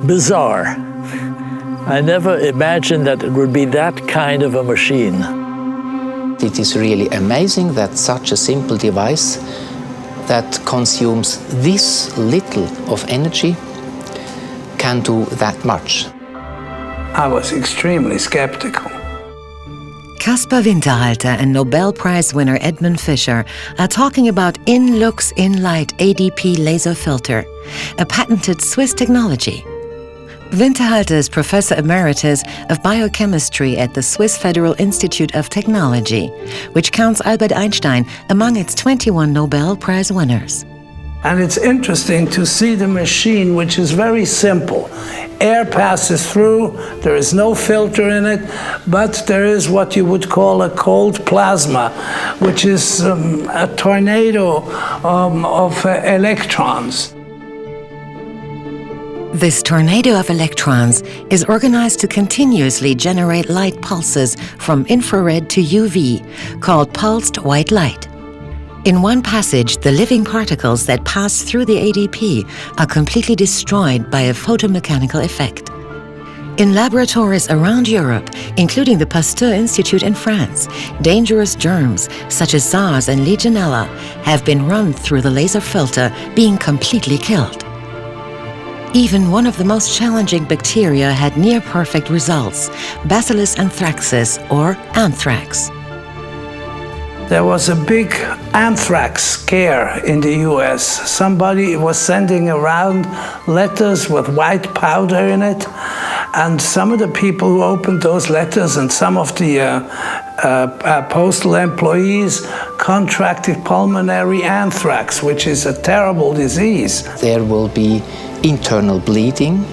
bizarre. I never imagined that it would be that kind of a machine. It is really amazing that such a simple device that consumes this little of energy can do that much. I was extremely skeptical. Caspar Winterhalter and Nobel Prize winner Edmund Fischer are talking about In-Lux In-Light ADP laser filter, a patented Swiss technology. Winterhalter is Professor Emeritus of Biochemistry at the Swiss Federal Institute of Technology, which counts Albert Einstein among its 21 Nobel Prize winners. And it's interesting to see the machine, which is very simple. Air passes through, there is no filter in it, but there is what you would call a cold plasma, which is a tornado of electrons. This tornado of electrons is organized to continuously generate light pulses from infrared to UV, called pulsed white light. In one passage, the living particles that pass through the ADP are completely destroyed by a photomechanical effect. In laboratories around Europe, including the Pasteur Institute in France, dangerous germs such as SARS and Legionella have been run through the laser filter, being completely killed. Even one of the most challenging bacteria had near-perfect results, Bacillus anthracis, or anthrax. There was a big anthrax scare in the US. Somebody was sending around letters with white powder in it, and some of the people who opened those letters and some of the postal employees contracted pulmonary anthrax, which is a terrible disease. There will be internal bleeding,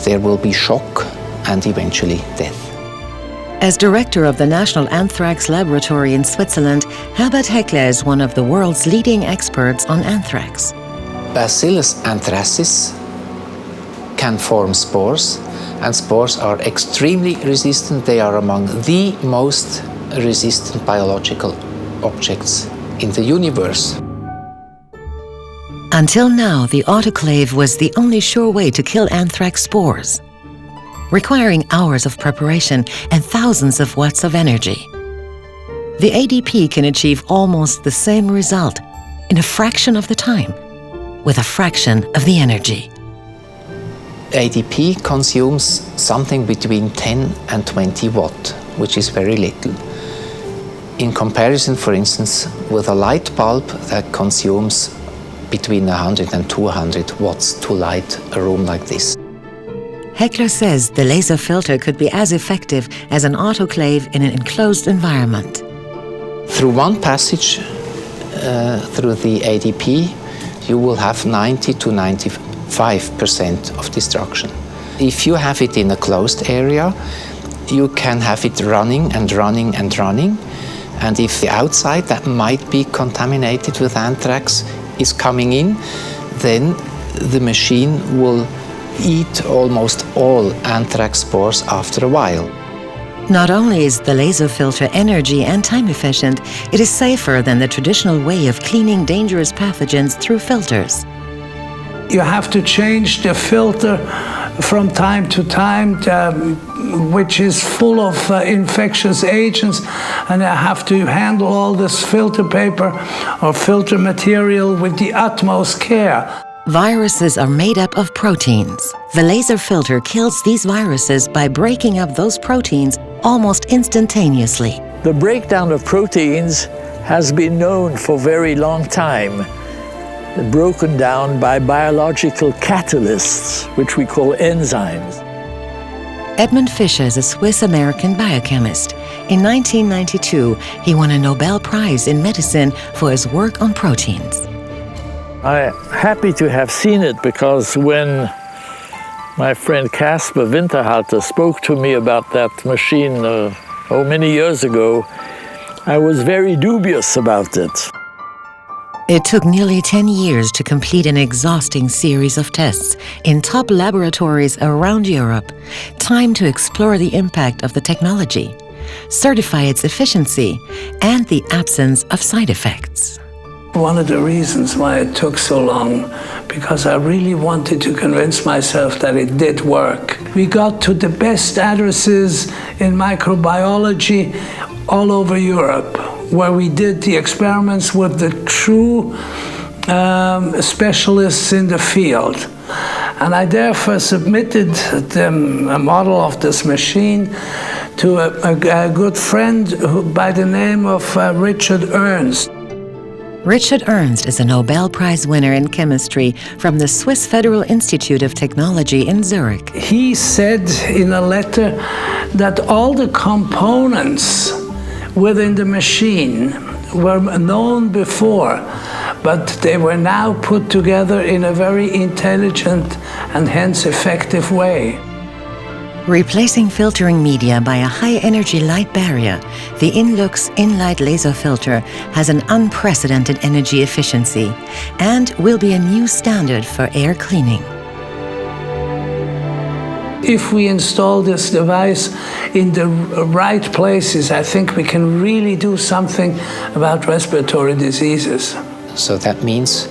there will be shock, and eventually death. As director of the National Anthrax Laboratory in Switzerland, Herbert Heckler is one of the world's leading experts on anthrax. Bacillus anthracis can form spores, and spores are extremely resistant. They are among the most resistant biological objects in the universe. Until now, the autoclave was the only sure way to kill anthrax spores, requiring hours of preparation and thousands of watts of energy. The ADP can achieve almost the same result in a fraction of the time, with a fraction of the energy. ADP consumes something between 10 and 20 watt, which is very little. In comparison, for instance, with a light bulb that consumes between 100 and 200 watts to light a room like this. Heckler says the laser filter could be as effective as an autoclave in an enclosed environment. Through one passage, through the ADP, you will have 90 to 95% of destruction. If you have it in a closed area, you can have it running and running and running. And if the outside that might be contaminated with anthrax is coming in, then the machine will eat almost all anthrax spores after a while. Not only is the laser filter energy and time efficient, it is safer than the traditional way of cleaning dangerous pathogens through filters. You have to change the filter from time to time, which is full of infectious agents, and I have to handle all this filter paper or filter material with the utmost care. Viruses are made up of proteins. The laser filter kills these viruses by breaking up those proteins almost instantaneously. The breakdown of proteins has been known for a very long time, broken down by biological catalysts, which we call enzymes. Edmund Fischer is a Swiss-American biochemist. In 1992, he won a Nobel Prize in medicine for his work on proteins. I'm happy to have seen it because when my friend Caspar Winterhalter spoke to me about that machine many years ago, I was very dubious about it. It took nearly 10 years to complete an exhausting series of tests in top laboratories around Europe, time to explore the impact of the technology, certify its efficiency, and the absence of side effects. One of the reasons why it took so long, because I really wanted to convince myself that it did work. We got to the best addresses in microbiology all over Europe, where we did the experiments with the true specialists in the field. And I therefore submitted a model of this machine to a good friend by the name of Richard Ernst. Richard Ernst is a Nobel Prize winner in chemistry from the Swiss Federal Institute of Technology in Zurich. He said in a letter that all the components within the machine were known before, but they were now put together in a very intelligent and hence effective way. Replacing filtering media by a high-energy light barrier, the InLux InLight laser filter has an unprecedented energy efficiency and will be a new standard for air cleaning. If we install this device in the right places, I think we can really do something about respiratory diseases. So that means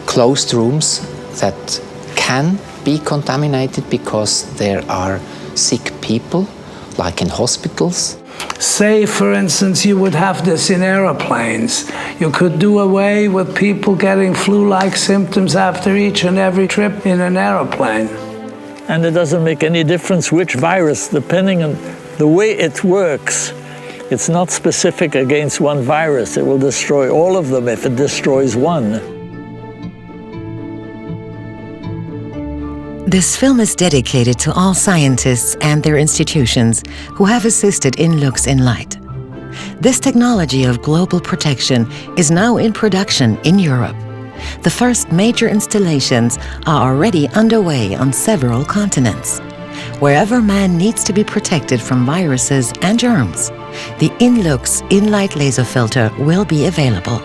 closed rooms that can be contaminated because there are sick people, like in hospitals. Say, for instance, you would have this in aeroplanes. You could do away with people getting flu-like symptoms after each and every trip in an aeroplane. And it doesn't make any difference which virus, depending on the way it works. It's not specific against one virus. It will destroy all of them if it destroys one. This film is dedicated to all scientists and their institutions who have assisted InLux InLight. This technology of global protection is now in production in Europe. The first major installations are already underway on several continents. Wherever man needs to be protected from viruses and germs, the InLux InLight laser filter will be available.